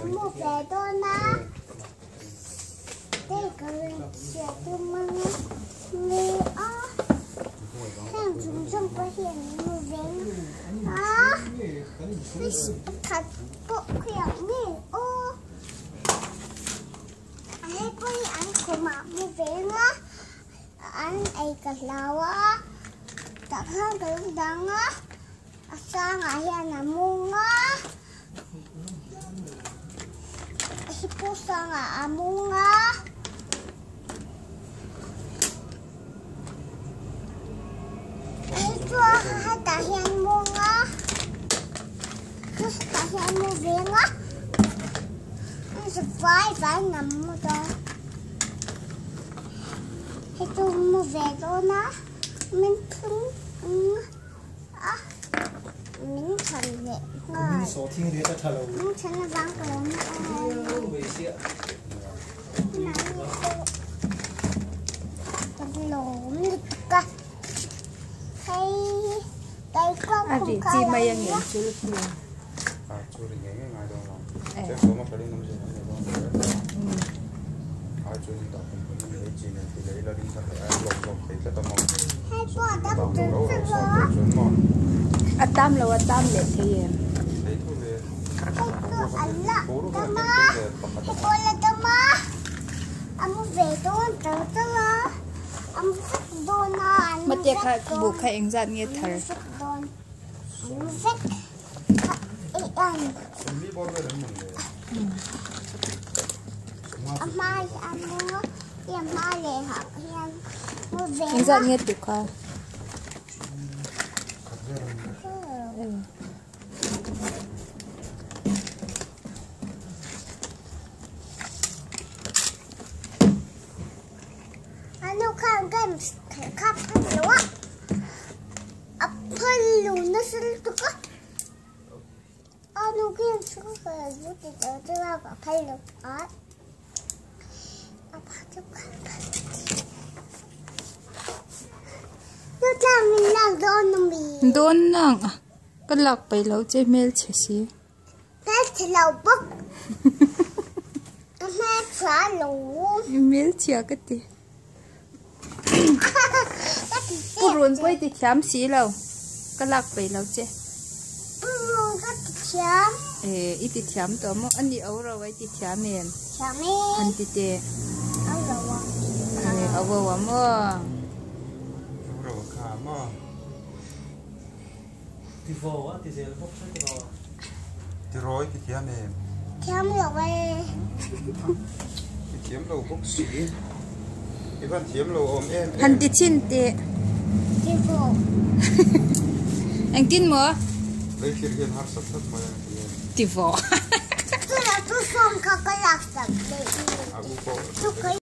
một cái đôi na đây có sẽ từ măng mì á hàng chúng trong có hiện một vén á thật bộ hiện mì ô anh ấy có ăn của mà một vén á anh ấy cả lao á tập hơn cái lúc đó á sang ở hiện là mung á hipo sang ở mung á chua hai cả hiện mung á cả hiện mung viên á nó vai nằm ở đó hay tôi mua về đó nó mình không mình thành lệ ngồi mình thành là vắng của nó lộn lực cả hay cái con cũng khá là nhiều chú lực nhiều chú lực nhiều ngay đó là chắc số mà phải đi nông dân hai chú linh đạo cũng lấy gì này thì lấy là đi sang để ăn lộc thì rất là ngon hay qua đắp trứng rồi tam là tam lệ thì đấy thôi về hay có ăn lạ tâm á hay có là tâm á ăn về tôi tâm á ăn rất đôi na mà tiếc khai buộc khai anh dặn nghe thở ăn rất ăn đi bao giờ đến mình mai ăn nữa em mai để học em mua về anh dặn nghe từ khai anh đâu khăn cái khắp hết luôn á ấp hơi luôn nó sẽ được á anh đâu kia sẽ phải giúp chị tới tới vào cả hay luôn á ấp hết nó làm mình làm đôn nang cái lọc bay lâu chơi mail chế xí thế thì lâu bốc mẹ xóa luôn mail chia cái gì cô run quay thì chám xí lâu cái lọc bay lâu chơi ít thì chám tao mà anh đi ấu rồi thì chám men anh thì tê ấu vào mà thì vô á thì sẽ bốc sách cái đó thì rồi thì thiam em thiam rồi thì thiam lâu bốc xí cái phần thiam lâu ôm em anh thì chín tê thì vô anh tin mà lấy tiền hiện hấp sắp mà thì vô tôi là tôi không có cái lạc sập đấy